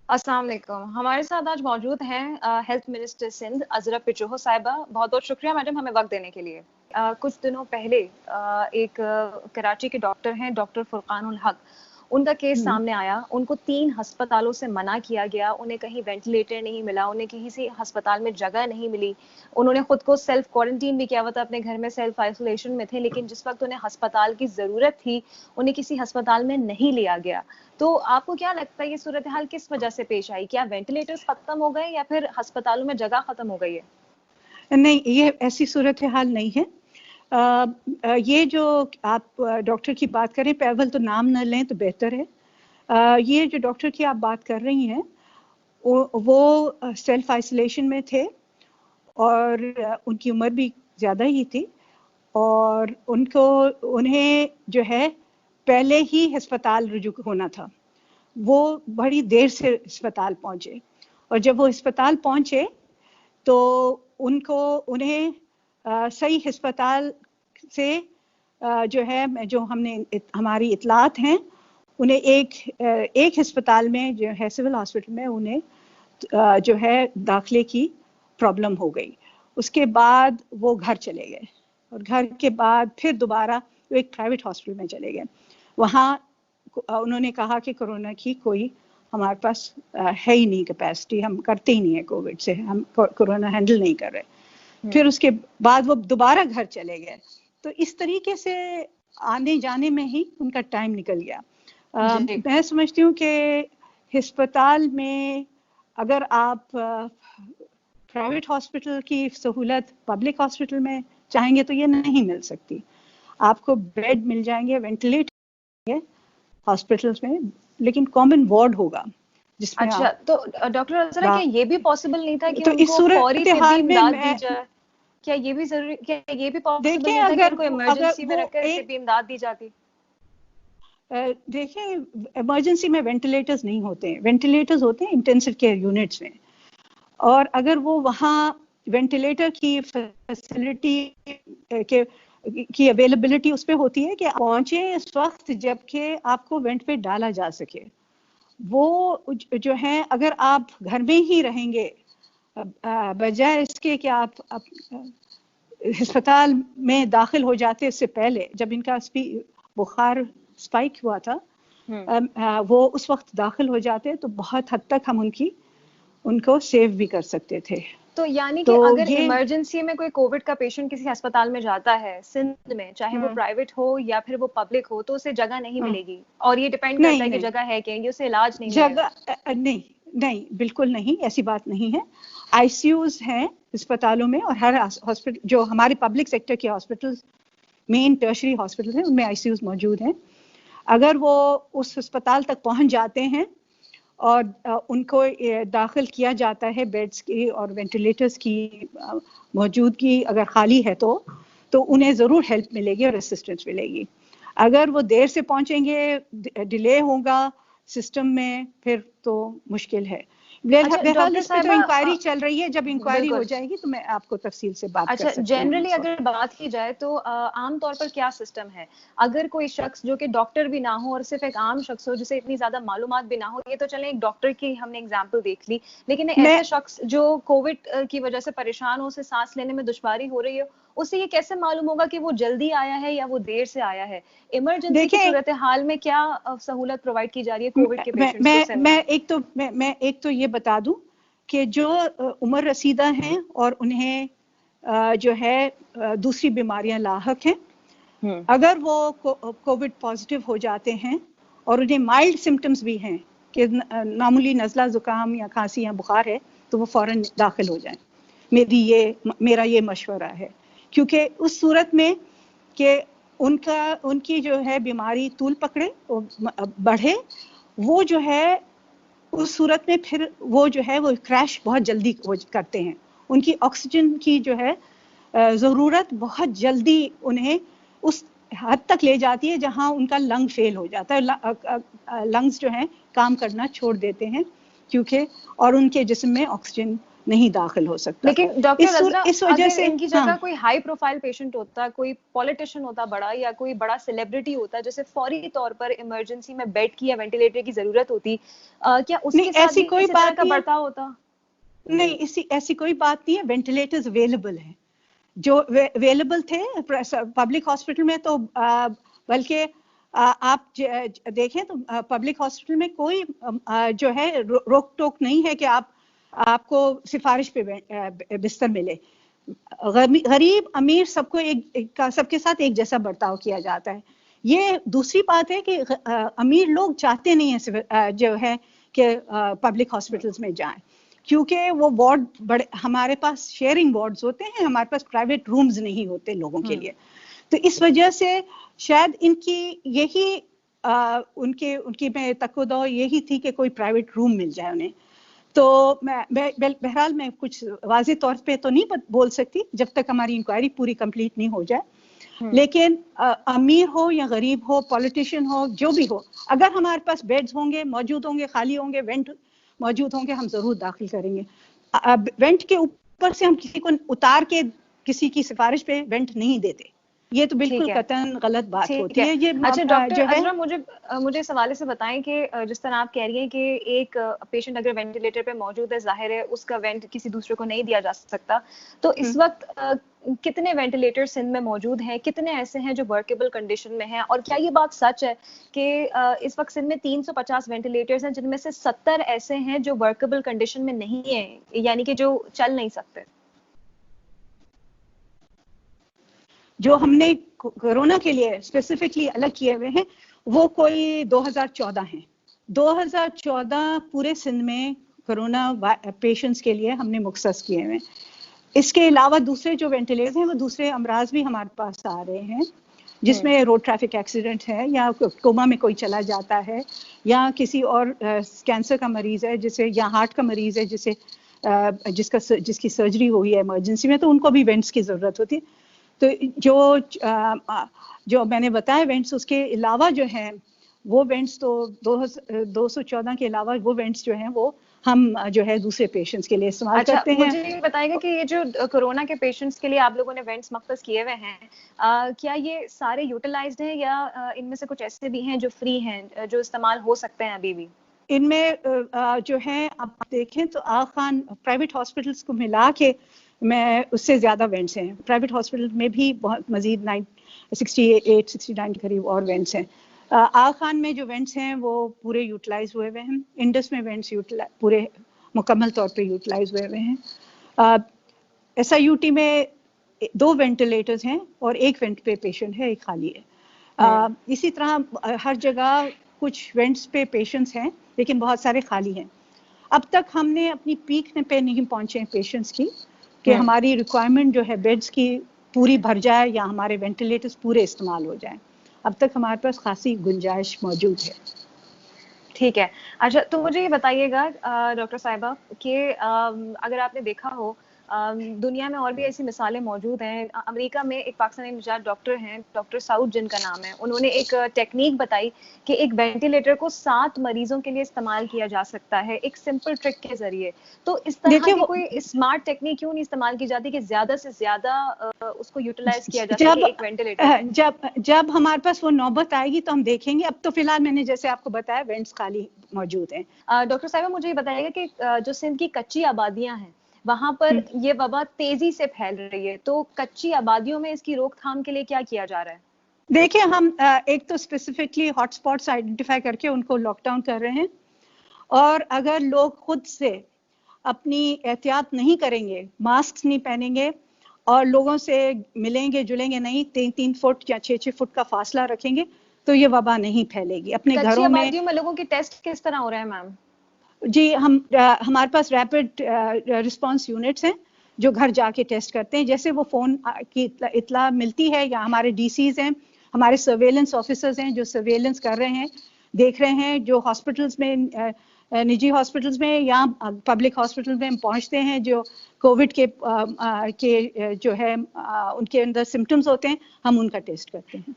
अस्सलाम वालेकुम। हमारे साथ आज मौजूद हैं हेल्थ मिनिस्टर सिंध अज़रा पिचोहो साहिबा। बहुत-बहुत शुक्रिया मैडम हमें वक़्त देने के लिए। कुछ दिनों पहले कराची के डॉक्टर हैं डॉक्टर फुरकानुल हक, उनका केस हम्म, सामने आया। उनको 3 अस्पतालों से मना किया गया, उन्हें कहीं वेंटिलेटर नहीं मिला, उन्हें किसी अस्पताल में जगह नहीं मिली। उन्होंने खुद को सेल्फ क्वारंटीन भी किया हुआ था, अपने घर में सेल्फ आइसोलेशन में थे, लेकिन जिस वक़्त उन्हें अस्पताल की ज़रूरत थी, उन्हें किसी अस्पताल में नहीं लिया गया। तो आपको क्या लगता है ये सूरत हाल किस वजह से पेश आई? क्या वेंटिलेटर्स खत्म हो गए या फिर अस्पतालों में जगह खत्म हो गई है? नहीं, ये ऐसी सूरत हाल नहीं है। ये जो आप डॉक्टर की बात करें, पैवल तो नाम न लें तो बेहतर है। ये जो डॉक्टर की आप बात कर रही हैं, वो सेल्फ आइसोलेशन में थे और उनकी उम्र भी ज़्यादा ही थी और उन्हें जो है पहले ही अस्पताल रुजू होना था। वो बड़ी देर से अस्पताल पहुंचे और जब वो अस्पताल पहुंचे तो उन्हें सही अस्पताल से जो हमारी इतलात हैं, उन्हें एक अस्पताल में जो है सिविल हॉस्पिटल में उन्हें जो है दाखिले की प्रॉब्लम हो गई। उसके बाद वो घर चले गए और घर के बाद फिर दोबारा वो एक प्राइवेट हॉस्पिटल में चले गए। वहाँ उन्होंने कहा कि कोरोना की कोई हमारे पास है ही नहीं कैपेसिटी, हम करते ही नहीं है कोविड से, हम कोरोना हैंडल नहीं कर रहे। फिर उसके बाद वो दोबारा घर चले गए। तो इस तरीके से आने जाने में ही उनका टाइम निकल गया। मैं समझती हूँ कि अस्पताल में अगर आप प्राइवेट हॉस्पिटल की सहूलत पब्लिक हॉस्पिटल में चाहेंगे तो ये नहीं मिल सकती। आपको बेड मिल जाएंगे, वेंटिलेटर हॉस्पिटल्स में, लेकिन कॉमन वार्ड होगा जिसमें अच्छा, तो डॉक्टर अज़रा क्या ये भी पॉसिबल नहीं था कि तो उनको फौरी तिब्बी इमदाद दी जाए? क्या ये भी पॉसिबल नहीं था कि उनको इमरजेंसी में रखकर तिब्बी इमदाद दी जाती? देखिए, इमरजेंसी में वेंटिलेटर्स नहीं होते हैं, वेंटिलेटर्स होते हैं इंटेंसिव केयर यूनिट्स में। और अगर वो वहाँ वेंटिलेटर की फैसिलिटी की अवेलेबिलिटी उस पर होती है कि पहुंचे इस वक्त जबकि आपको वेंट पे डाला जा सके। वो जो है अगर आप घर में ही रहेंगे बजाय इसके कि आप अस्पताल में दाखिल हो जाते इससे पहले, जब इनका बुखार स्पाइक हुआ था, वो उस वक्त दाखिल हो जाते तो बहुत हद तक हम उनको सेव भी कर सकते थे। तो यानी कि अगर इमरजेंसी में कोई कोविड का पेशेंट किसी अस्पताल में जाता है सिंध में, चाहे वो प्राइवेट हो या फिर वो पब्लिक हो, तो उसे जगह नहीं मिलेगी और ये डिपेंड करता है कि जगह है कि उसे इलाज नहीं मिलेगा। नहीं, बिल्कुल नहीं, ऐसी बात नहीं है। आईसीयूज हैं अस्पतालों में और हर हॉस्पिटल जो हमारे पब्लिक सेक्टर के हॉस्पिटल, मेन टर्शरी हॉस्पिटल हैं, उनमें आईसीयूज मौजूद हैं। अगर वो उस अस्पताल तक पहुंच जाते हैं और उनको दाखिल किया जाता है, बेड्स की और वेंटिलेटर्स की मौजूदगी अगर खाली है तो उन्हें ज़रूर हेल्प मिलेगी और असिस्टेंस मिलेगी। अगर वो देर से पहुंचेंगे, डिले होगा सिस्टम में, फिर तो मुश्किल है। बहरहाल इस पे तो इंक्वायरी चल रही है, जब इंक्वायरी हो जाएगी तो मैं आपको तफसील से बात कर सकती हूँ। जनरली अगर बात की जाए तो आम तौर पर क्या सिस्टम है, अगर कोई शख्स जो कि डॉक्टर भी ना हो और सिर्फ एक आम शख्स हो जिसे इतनी ज्यादा मालूमात भी ना हो, ये तो चले एक डॉक्टर की हमने एग्जांपल देख ली, लेकिन ऐसे शख्स जो कोविड की वजह से परेशान हो, उसे सांस लेने में दुश्वारी हो रही है, उसे ये कैसे मालूम होगा कि वो जल्दी आया है या वो देर से आया है? इमरजेंसी की सूरत हाल में क्या सहूलत प्रोवाइड की जा रही है कोविड के पेशेंट्स को? मैं एक तो ये बता दूं कि जो उम्र रसीदा हैं और उन्हें जो है दूसरी बीमारियां लाहक हैं, अगर वो कोविड पॉजिटिव हो जाते हैं और उन्हें माइल्ड सिम्टम्स भी हैं कि मामूली नज़ला ज़ुकाम या खांसी या बुखार है, तो वो फौरन दाखिल हो जाएं। मेरा ये मशवरा है, क्योंकि उस सूरत में कि उनकी जो है बीमारी तूल पकड़े, बढ़े, वो जो है उस सूरत में फिर वो जो है वो क्रैश बहुत जल्दी करते हैं। उनकी ऑक्सीजन की जो है ज़रूरत बहुत जल्दी उन्हें उस हद तक ले जाती है जहां उनका लंग फेल हो जाता है, लंग्स जो हैं काम करना छोड़ देते हैं, क्योंकि और उनके जिस्म में ऑक्सीजन नहीं दाखिल हो सकता। लेकिन डॉक्टर अज़रा, इस वजह से इनकी जगह कोई हाई प्रोफाइल पेशेंट होता, कोई पॉलिटिशियन होता बड़ा, या कोई बड़ा सेलिब्रिटी होता, जैसे फौरी तौर पर इमरजेंसी में बेड की या वेंटिलेटर की जरूरत होती, क्या उसके साथ भी इसी तरह का बर्ताव होता? नहीं, ऐसी कोई बात नहीं है। वेंटिलेटर्स अवेलेबल हैं, जो अवेलेबल थे पब्लिक हॉस्पिटल में, तो बल्कि आप देखें तो पब्लिक हॉस्पिटल में कोई जो है रोक टोक नहीं है कि आपको सिफारिश पे बिस्तर मिले। गरीब अमीर सबको सबके साथ एक जैसा बर्ताव किया जाता है। ये दूसरी बात है कि अमीर लोग चाहते नहीं है जो है कि पब्लिक हॉस्पिटल्स में जाएं, क्योंकि वो वार्ड बड़े, हमारे पास शेयरिंग वार्ड्स होते हैं, हमारे पास प्राइवेट रूम्स नहीं होते लोगों के लिए। तो इस वजह से शायद इनकी यही उनकी मैं तकदो यही थी कि कोई प्राइवेट रूम मिल जाए उन्हें। तो बहरहाल मैं कुछ वाज़ेह तौर पे तो नहीं बोल सकती जब तक हमारी इंक्वायरी पूरी कंप्लीट नहीं हो जाए, लेकिन अमीर हो या गरीब हो, पॉलिटिशियन हो, जो भी हो, अगर हमारे पास बेड्स होंगे, मौजूद होंगे, खाली होंगे, वेंट मौजूद होंगे, हम जरूर दाखिल करेंगे। वेंट के ऊपर से हम किसी को उतार के किसी की सिफारिश पे वेंट नहीं देते, ये तो बिल्कुल कतई गलत बात होती है। ये अच्छा डॉक्टर अज़रा, मुझे इस हवाले से बताएं कि जिस तरह आप कह रही हैं कि एक पेशेंट अगर वेंटिलेटर पे मौजूद है, जाहिर है उसका वेंट किसी दूसरे को नहीं दिया जा सकता, तो इस वक्त कितने वेंटिलेटर सिंध में मौजूद हैं, कितने ऐसे हैं जो वर्केबल कंडीशन में हैं, और क्या ये बात सच है कि इस वक्त सिंध में 350 वेंटिलेटर्स हैं जिनमें से 70 ऐसे हैं जो वर्केबल कंडीशन में नहीं है, यानी कि जो चल नहीं सकते? जो हमने कोरोना के लिए स्पेसिफिकली अलग किए हुए हैं वो कोई 2014 हैं। 2014 पूरे सिंध में कोरोना पेशेंट्स के लिए हमने मुख्तस किए हुए हैं। इसके अलावा दूसरे जो वेंटिलेटर्स हैं वो दूसरे अमराज भी हमारे पास आ रहे हैं, जिसमें रोड ट्रैफिक एक्सीडेंट है, या कोमा में कोई चला जाता है, या किसी और कैंसर का मरीज है जिसे, या हार्ट का मरीज है जिसकी सर्जरी हुई है इमरजेंसी में, तो उनको भी वेंट्स की जरूरत होती है। तो जो मैंने बताया वेंट्स, उसके अलावा जो हैं वो वेंट्स तो 214 के अलावा वो वेंट्स जो हैं वो हम जो है दूसरे पेशेंट्स के लिए इस्तेमाल करते हैं। मुझे ये बताइएगा कि ये जो कोरोना के पेशेंट्स के लिए आप लोगों ने वेंट्स मख्तस किए हुए हैं, क्या ये सारे यूटिलाइज्ड हैं, या इनमें से कुछ ऐसे भी हैं जो फ्री हैं, जो इस्तेमाल हो सकते हैं अभी भी? इनमें जो है आप देखें तो आगा खान प्राइवेट हॉस्पिटल्स को मिला के मैं उससे ज़्यादा वेंट्स हैं। प्राइवेट हॉस्पिटल में भी बहुत मज़ीद 68-69 के करीब और वेंट्स हैं। आगा खान में जो वेंट्स हैं वो पूरे यूटिलाइज हुए हुए हैं। इंडस में वेंट्स पूरे मुकम्मल तौर पे यूटिलाइज हुए हुए हैं। SIUT में 2 वेंटिलेटर्स हैं और 1 वेंट पे पेशेंट है, 1 खाली है। इसी तरह हर जगह कुछ वेंट्स पे पेशेंट्स हैं लेकिन बहुत सारे खाली हैं। अब तक हमने अपनी पीक पे नहीं पहुंचे पेशेंट्स की कि हमारी रिक्वायरमेंट जो है बेड्स की पूरी भर जाए या हमारे वेंटिलेटर्स पूरे इस्तेमाल हो जाएं। अब तक हमारे पास खासी गुंजाइश मौजूद है। ठीक है। अच्छा, तो मुझे ये बताइएगा डॉक्टर साहिबा कि अगर आपने देखा हो, दुनिया में और भी ऐसी मिसालें मौजूद हैं। अमेरिका में एक पाकिस्तानी निजात डॉक्टर हैं, डॉक्टर साउद जिनका नाम है, उन्होंने एक टेक्निक बताई कि एक वेंटिलेटर को 7 मरीजों के लिए इस्तेमाल किया जा सकता है एक सिंपल ट्रिक के जरिए। तो इस तरह की कोई स्मार्ट टेक्निक क्यों नहीं इस्तेमाल की जाती कि ज्यादा से ज्यादा उसको यूटिलाइज किया जा सके एक वेंटिलेटर? जब हमारे पास वो नौबत आएगी तो हम देखेंगे। अब तो फिलहाल मैंने जैसे आपको बताया वेंट्स खाली मौजूद हैं। डॉक्टर साहिबा, मुझे ये बताइएगा कि जो सिंध की कच्ची आबादियां हैं वहां पर ये वबा तेजी से फैल रही है, तो कच्ची आबादियों में इसकी रोकथाम के लिए क्या किया जा रहा है? देखिए, हम एक तो स्पेसिफिकली हॉटस्पॉट्स आइडेंटिफाई करके उनको लॉकडाउन कर रहे हैं, और अगर लोग खुद से अपनी एहतियात नहीं करेंगे, मास्क नहीं पहनेंगे और लोगों से मिलेंगे जुलेंगे नहीं, 3-3 फुट या 6-6 फुट का फासला रखेंगे, तो ये वबा नहीं फैलेगी। अपने घरों में लोगों के टेस्ट किस तरह हो रहे हैं मैम? जी, हमारे पास रैपिड रिस्पांस यूनिट्स हैं जो घर जाके टेस्ट करते हैं। जैसे वो फोन की इतला मिलती है, या हमारे DCs हैं, हमारे सर्वेलेंस ऑफिसर्स हैं जो सर्वेलेंस कर रहे हैं, देख रहे हैं, जो हॉस्पिटल्स में निजी हॉस्पिटल्स में या पब्लिक हॉस्पिटल्स में हम पहुंचते हैं, जो कोविड के जो है उनके अंदर सिम्टम्स होते हैं, हम उनका टेस्ट करते हैं।